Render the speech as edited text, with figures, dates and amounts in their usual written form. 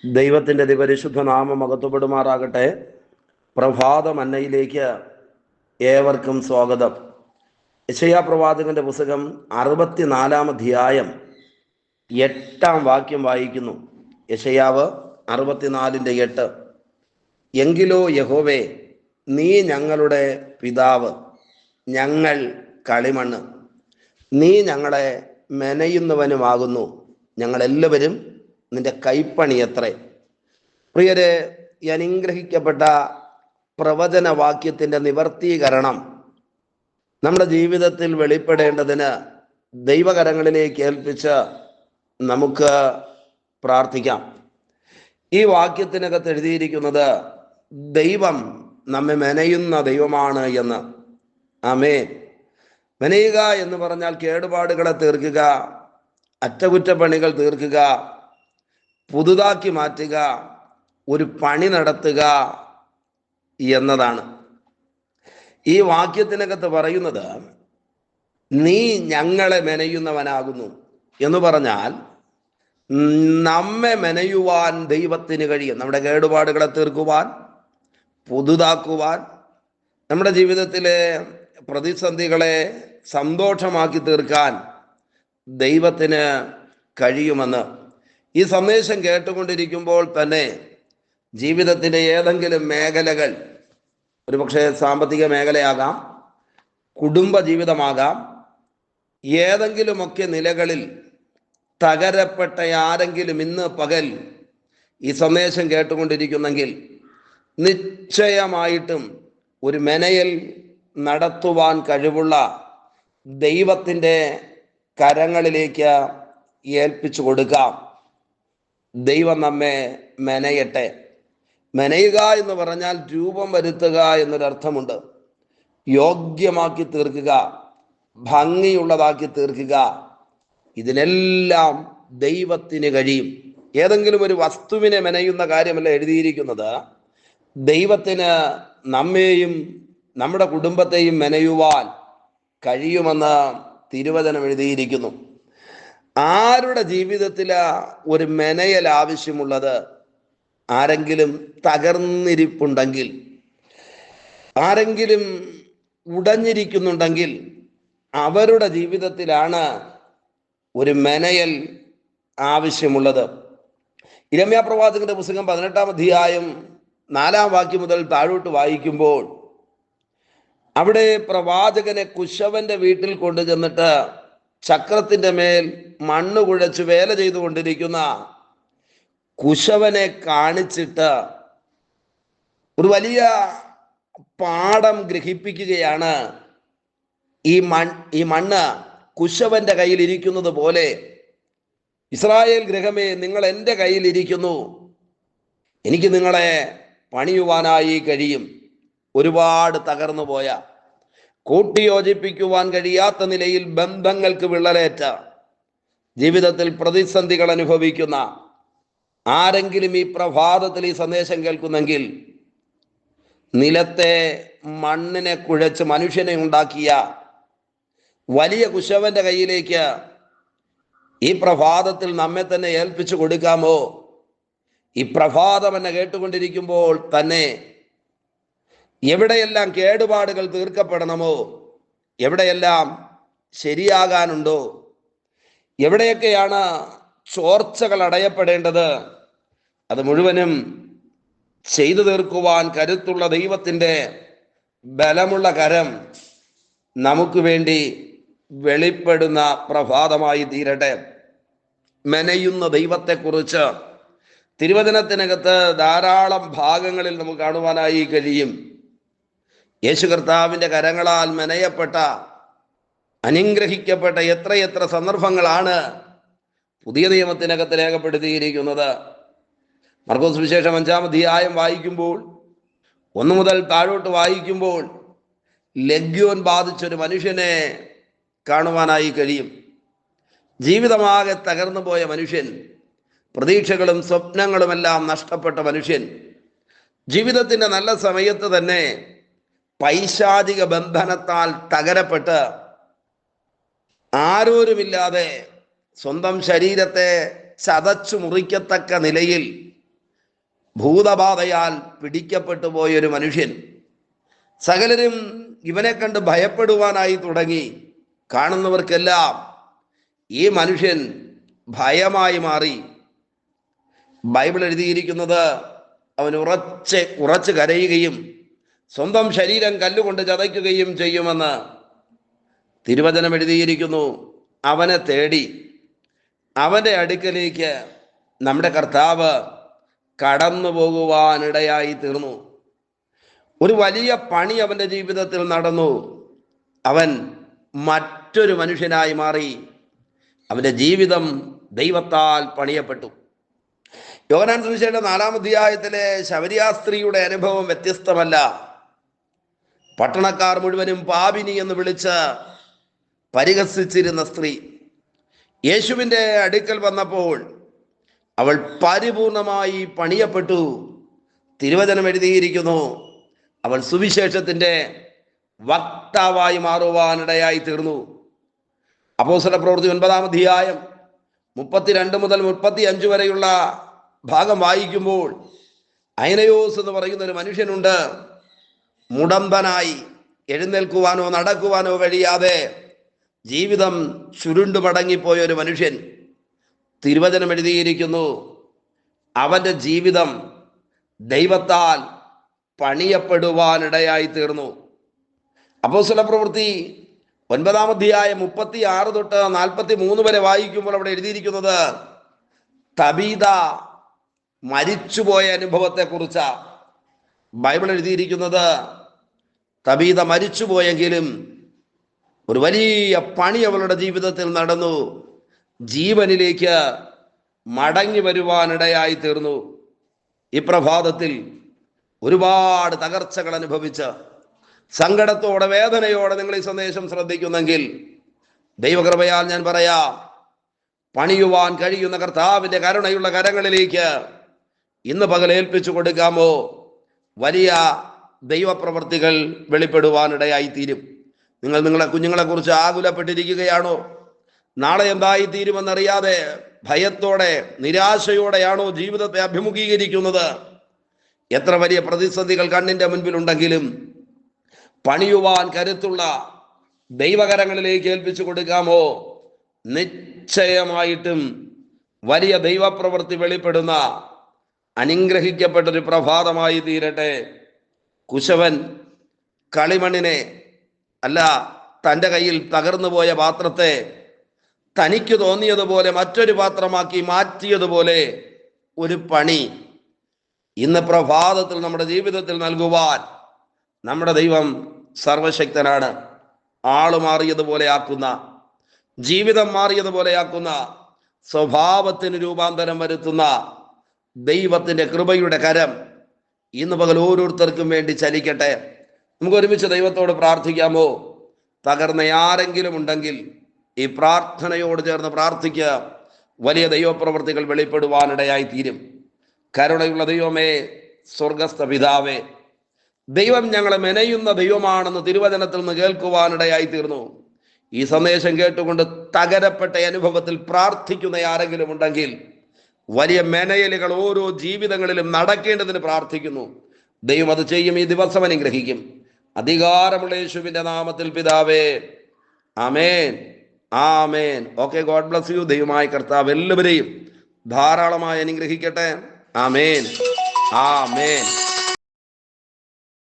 ദൈവത്തിൻ്റെ അതിപരിശുദ്ധ നാമം മഹത്വപ്പെടുമാറാകട്ടെ. പ്രഭാത മന്നയിലേക്ക് ഏവർക്കും സ്വാഗതം. യെശയ്യാ പ്രവാചകന്റെ പുസ്തകം 64 അധ്യായം 8 വാക്യം വായിക്കുന്നു. യെശയ്യാവ് 64:8. എങ്കിലോ യഹോവേ, നീ ഞങ്ങളുടെ പിതാവ്, ഞങ്ങൾ കളിമണ്ണ്, നീ ഞങ്ങളെ മെനയുന്നവനുമാകുന്നു, ഞങ്ങളെല്ലാവരും നിന്റെ കൈപ്പണിയത്രേ. പ്രിയരെ, ഈ അനുഗ്രഹിക്കപ്പെട്ട പ്രവചനവാക്യത്തിൻ്റെ നിവർത്തീകരണം നമ്മുടെ ജീവിതത്തിൽ വെളിപ്പെടേണ്ടതിന് ദൈവകരങ്ങളിലേക്ക് ഏൽപ്പിച്ച് നമുക്ക് പ്രാർത്ഥിക്കാം. ഈ വാക്യത്തിനകത്ത് എഴുതിയിരിക്കുന്നത് ദൈവം നമ്മെ മെനയുന്ന ദൈവമാണ് എന്ന്. ആമേൻ. മെനയുക എന്ന് പറഞ്ഞാൽ കേടുപാടുകളെ തീർക്കുക, അറ്റകുറ്റപ്പണികൾ തീർക്കുക, പുതുതാക്കി മാറ്റുക, ഒരു പണി നടത്തുക എന്നതാണ്. ഈ വാക്യത്തിനകത്ത് പറയുന്നത് നീ ഞങ്ങളെ മെനയുന്നവനാകുന്നു എന്ന് പറഞ്ഞാൽ നമ്മെ മെനയുവാൻ ദൈവത്തിന് കഴിയും. നമ്മുടെ കേടുപാടുകളെ തീർക്കുവാൻ, പുതുതാക്കുവാൻ, നമ്മുടെ ജീവിതത്തിലെ പ്രതിസന്ധികളെ സന്തോഷമാക്കി തീർക്കാൻ ദൈവത്തിന് കഴിയുമെന്ന് ഈ സന്ദേശം കേട്ടുകൊണ്ടിരിക്കുമ്പോൾ തന്നെ ജീവിതത്തിൻ്റെ ഏതെങ്കിലും മേഖലകൾ, ഒരുപക്ഷെ സാമ്പത്തിക മേഖലയാകാം, കുടുംബ ജീവിതമാകാം, ഏതെങ്കിലുമൊക്കെ നിലകളിൽ തകരപ്പെട്ട ആരെങ്കിലും ഇന്ന് പകൽ ഈ സന്ദേശം കേട്ടുകൊണ്ടിരിക്കുന്നെങ്കിൽ നിശ്ചയമായിട്ടും ഒരു മെനയൽ നടത്തുവാൻ കഴിവുള്ള ദൈവത്തിൻ്റെ കരങ്ങളിലേക്ക് ഏൽപ്പിച്ചു കൊടുക്കാം. ദൈവം നമ്മെ മെനയട്ടെ. മെനയുക എന്ന് പറഞ്ഞാൽ രൂപം വരുത്തുക എന്നൊരർത്ഥമുണ്ട്. യോഗ്യമാക്കി തീർക്കുക, ഭംഗിയുള്ളതാക്കി തീർക്കുക. ഇതിനെല്ലാം ദൈവത്തിന് കഴിയും. ഏതെങ്കിലും ഒരു വസ്തുവിനെ മെനയുന്ന കാര്യമല്ല എഴുതിയിരിക്കുന്നത്. ദൈവത്തിന് നമ്മെയും നമ്മുടെ കുടുംബത്തെയും മെനയുവാൻ കഴിയുമെന്ന് തിരുവചനം എഴുതിയിരിക്കുന്നു. ആരുടെ ജീവിതത്തിൽ ഒരു മെനയൽ ആവശ്യമുള്ളത്? ആരെങ്കിലും തകർന്നിരിപ്പുണ്ടെങ്കിൽ, ആരെങ്കിലും ഉടഞ്ഞിരിക്കുന്നുണ്ടെങ്കിൽ അവരുടെ ജീവിതത്തിലാണ് ഒരു മെനയൽ ആവശ്യമുള്ളത്. യിരെമ്യാ പ്രവാചകന്റെ പുസ്തകം 18 അധ്യായം 4 വാക്യം മുതൽ താഴോട്ട് വായിക്കുമ്പോൾ അവിടെ പ്രവാചകനെ കുശവന്റെ വീട്ടിൽ കൊണ്ടുചെന്നിട്ട് ചക്രത്തിൻ്റെ മേൽ മണ്ണ് കുഴച്ച് വേല ചെയ്തുകൊണ്ടിരിക്കുന്ന കുശവനെ കാണിച്ചിട്ട് ഒരു വലിയ പാഠം ഗ്രഹിപ്പിക്കുകയാണ്. ഈ മണ്ണ് കുശവന്റെ കയ്യിൽ ഇരിക്കുന്നത് പോലെ ഇസ്രായേൽ ഗൃഹമേ, നിങ്ങൾ എൻ്റെ കയ്യിൽ ഇരിക്കുന്നു, എനിക്ക് നിങ്ങളെ പണിയുവാനായി കഴിയും. ഒരുപാട് തകർന്നു പോയ, കൂട്ടിയോജിപ്പിക്കുവാൻ കഴിയാത്ത നിലയിൽ ബന്ധങ്ങൾക്ക് വിള്ളലേറ്റ, ജീവിതത്തിൽ പ്രതിസന്ധികൾ അനുഭവിക്കുന്ന ആരെങ്കിലും ഈ പ്രഭാതത്തിൽ ഈ സന്ദേശം കേൾക്കുന്നെങ്കിൽ, നിലത്തെ മണ്ണിനെ കുഴച്ച് മനുഷ്യനെ ഉണ്ടാക്കിയ വലിയ കുശവന്റെ കയ്യിലേക്ക് ഈ പ്രഭാതത്തിൽ നമ്മെ തന്നെ ഏൽപ്പിച്ചു കൊടുക്കാമോ? ഈ പ്രഭാതം എന്നെ കേട്ടുകൊണ്ടിരിക്കുമ്പോൾ തന്നെ എവിടെയെല്ലാം കേടുപാടുകൾ തീർക്കപ്പെടണമോ, എവിടെയെല്ലാം ശരിയാകാനുണ്ടോ, എവിടെയൊക്കെയാണ് ചോർച്ചകൾ അടയപ്പെടേണ്ടത്, അത് മുഴുവനും ചെയ്തു തീർക്കുവാൻ കരുത്തുള്ള ദൈവത്തിൻ്റെ ബലമുള്ള കരം നമുക്ക് വേണ്ടി വെളിപ്പെടുന്ന പ്രഭാതമായി തീരട്ടെ. മെനയുന്ന ദൈവത്തെക്കുറിച്ച് തിരുവചനത്തിനകത്ത് ധാരാളം ഭാഗങ്ങളിൽ നമുക്ക് കാണുവാനായി കഴിയും. യേശു കർത്താവിൻ്റെ കരങ്ങളാൽ മെനയപ്പെട്ട, അനുഗ്രഹിക്കപ്പെട്ട എത്രയെത്ര സന്ദർഭങ്ങളാണ് പുതിയ നിയമത്തിനകത്ത് രേഖപ്പെടുത്തിയിരിക്കുന്നത്. മർക്കോസ് സുവിശേഷം 5 അധ്യായം വായിക്കുമ്പോൾ, 1 മുതൽ താഴോട്ട് വായിക്കുമ്പോൾ ലഗ്യോൻ ബാധിച്ചൊരു മനുഷ്യനെ കാണുവാനായി കഴിയും. ജീവിതമാകെ തകർന്നു പോയ മനുഷ്യൻ, പ്രതീക്ഷകളും സ്വപ്നങ്ങളുമെല്ലാം നഷ്ടപ്പെട്ട മനുഷ്യൻ, ജീവിതത്തിൻ്റെ നല്ല സമയത്ത് തന്നെ പൈശാചിക ബന്ധനത്താൽ തകരപ്പെട്ട് ആരോരുമില്ലാതെ സ്വന്തം ശരീരത്തെ ചതച്ചു മുറിക്കത്തക്ക നിലയിൽ ഭൂതബാധയാൽ പിടിക്കപ്പെട്ടു പോയൊരു മനുഷ്യൻ. സകലരും ഇവനെ കണ്ട് ഭയപ്പെടുവാനായി തുടങ്ങി. കാണുന്നവർക്കെല്ലാം ഈ മനുഷ്യൻ ഭയമായി മാറി. ബൈബിൾ എഴുതിയിരിക്കുന്നത് അവൻ ഉറച്ച് കരയുകയും സ്വന്തം ശരീരം കല്ലുകൊണ്ട് ചതയ്ക്കുകയും ചെയ്യുമെന്ന്. തിരുവചനം എഴുതിയിരിക്കുന്നു, അവനെ തേടി അവൻ്റെ അടുക്കലേക്ക് നമ്മുടെ കർത്താവ് കടന്നു പോകുവാനിടയായി തീർന്നു. ഒരു വലിയ പണി അവൻ്റെ ജീവിതത്തിൽ നടന്നു. അവൻ മറ്റൊരു മനുഷ്യനായി മാറി. അവൻ്റെ ജീവിതം ദൈവത്താൽ പണിയപ്പെട്ടു. യോഹന്നാൻ സുവിശേഷം 4-ാം അധ്യായത്തിലെ ശമരിയ സ്ത്രീയുടെ അനുഭവം വ്യത്യസ്തമല്ല. പട്ടണക്കാർ മുഴുവനും പാപിനി എന്ന് വിളിച്ച് പരിഹസിച്ചിരുന്ന സ്ത്രീ യേശുവിൻ്റെ അടുക്കൽ വന്നപ്പോൾ അവൾ പരിപൂർണമായി പണിയപ്പെട്ടു. തിരുവചനം എഴുതിയിരിക്കുന്നു, അവൾ സുവിശേഷത്തിൻ്റെ വക്താവായി മാറുവാനിടയായി തീർന്നു. അപ്പോസ്തലപ്രവൃത്തി 9-ാം അധ്യായം 32 മുതൽ 35 വരെയുള്ള ഭാഗം വായിക്കുമ്പോൾ ഐനയോസ് എന്ന് പറയുന്ന ഒരു മനുഷ്യനുണ്ട്. മുടന്തനായി എഴുന്നേൽക്കുവാനോ നടക്കുവാനോ കഴിയാതെ ജീവിതം ചുരുണ്ടു മടങ്ങിപ്പോയ ഒരു മനുഷ്യൻ. തിരുവചനം എഴുതിയിരിക്കുന്നു, അവൻ്റെ ജീവിതം ദൈവത്താൽ പണിയപ്പെടുവാനിടയായി തീർന്നു. അപ്പോസ്തലപ്രവൃത്തി 9-ാം അധ്യായം 36 തൊട്ട് 43 വരെ വായിക്കുമ്പോൾ അവിടെ എഴുതിയിരിക്കുന്നത് തബീത മരിച്ചുപോയ അനുഭവത്തെക്കുറിച്ച്. ബൈബിൾ എഴുതിയിരിക്കുന്നത് തബീത മരിച്ചുപോയെങ്കിലും ഒരു വലിയ പണി അവളുടെ ജീവിതത്തിൽ നടന്നു. ജീവനിലേക്ക് മടങ്ങി വരുവാനിടയായി തീർന്നു. ഈ പ്രഭാതത്തിൽ ഒരുപാട് തകർച്ചകൾ അനുഭവിച്ച് സങ്കടത്തോടെ വേദനയോടെ നിങ്ങൾ ഈ സന്ദേശം ശ്രദ്ധിക്കുന്നെങ്കിൽ ദൈവകൃപയാൽ ഞാൻ പറയാം, പണിയുവാൻ കഴിയുന്ന കർത്താവിൻ്റെ കരുണയുള്ള കരങ്ങളിലേക്ക് ഇന്ന് പകൽ ഏൽപ്പിച്ചു കൊടുക്കാമോ? വലിയ ദൈവപ്രവർത്തികൾ വെളിപ്പെടുവാനിടയായി തീരും. നിങ്ങൾ നിങ്ങളെ കുഞ്ഞുങ്ങളെക്കുറിച്ച് ആകുലപ്പെട്ടിരിക്കുകയാണോ? നാളെ എന്തായി തീരുമെന്നറിയാതെ ഭയത്തോടെ നിരാശയോടെയാണോ ജീവിതത്തെ അഭിമുഖീകരിക്കുന്നത്? എത്ര വലിയ പ്രതിസന്ധികൾ കണ്ണിൻ്റെ മുൻപിലുണ്ടെങ്കിലും പണിയുവാൻ കരുത്തുള്ള ദൈവകരങ്ങളിലേക്ക് ഏൽപ്പിച്ചു കൊടുക്കാമോ? നിശ്ചയമായിട്ടും വലിയ ദൈവപ്രവൃത്തി വെളിപ്പെടുന്ന അനുഗ്രഹിക്കപ്പെട്ടൊരു പ്രഭാതമായി തീരട്ടെ. കുശവൻ കളിമണ്ണിനെ അല്ല, തൻ്റെ കയ്യിൽ തകർന്നു പോയ പാത്രത്തെ തനിക്ക് തോന്നിയതുപോലെ മറ്റൊരു പാത്രമാക്കി മാറ്റിയതുപോലെ ഒരു പണി ഇന്ന് പ്രഭാതത്തിൽ നമ്മുടെ ജീവിതത്തിൽ നൽകുവാൻ നമ്മുടെ ദൈവം സർവശക്തനാണ്. ആള് മാറിയതുപോലെ ആക്കുന്ന, ജീവിതം മാറിയതുപോലെ ആക്കുന്ന, സ്വഭാവത്തിന് രൂപാന്തരം വരുത്തുന്ന ദൈവത്തിൻ്റെ കൃപയുടെ കരം ഇന്ന് പകൽ ഓരോരുത്തർക്കും വേണ്ടി ചലിക്കട്ടെ. നമുക്ക് ഒരുമിച്ച് ദൈവത്തോട് പ്രാർത്ഥിക്കാമോ? തകർന്ന ആരെങ്കിലും ഉണ്ടെങ്കിൽ ഈ പ്രാർത്ഥനയോട് ചേർന്ന് പ്രാർത്ഥിക്കുക. വലിയ ദൈവപ്രവൃത്തികൾ വെളിപ്പെടുവാനിടയായി തീരും. കരുണയുള്ള ദൈവമേ, സ്വർഗസ്ഥ പിതാവേ, ദൈവം ഞങ്ങളെ മെനയുന്ന ദൈവമാണെന്ന് തിരുവചനത്തിൽ നിന്ന് കേൾക്കുവാനിടയായി തീർന്നു. ഈ സന്ദേശം കേട്ടുകൊണ്ട് തകരപ്പെട്ട അനുഭവത്തിൽ പ്രാർത്ഥിക്കുന്ന ആരെങ്കിലും ഉണ്ടെങ്കിൽ വലിയ മെനയലുകൾ ഓരോ ജീവിതങ്ങളിലും നടക്കേണ്ടതിന് പ്രാർത്ഥിക്കുന്നു. ദൈവം അത് ചെയ്യും. ഈ ദിവസം അനുഗ്രഹിക്കും. അധികാരമുള്ള യേശുവിൻ്റെ നാമത്തിൽ പിതാവേ, ആമേൻ, ആമേൻ. Okay, God bless you. ദൈവമായ കർത്താവ് എല്ലാവരെയും ധാരാളമായി അനുഗ്രഹിക്കട്ടെ. ആമേൻ, ആമേൻ.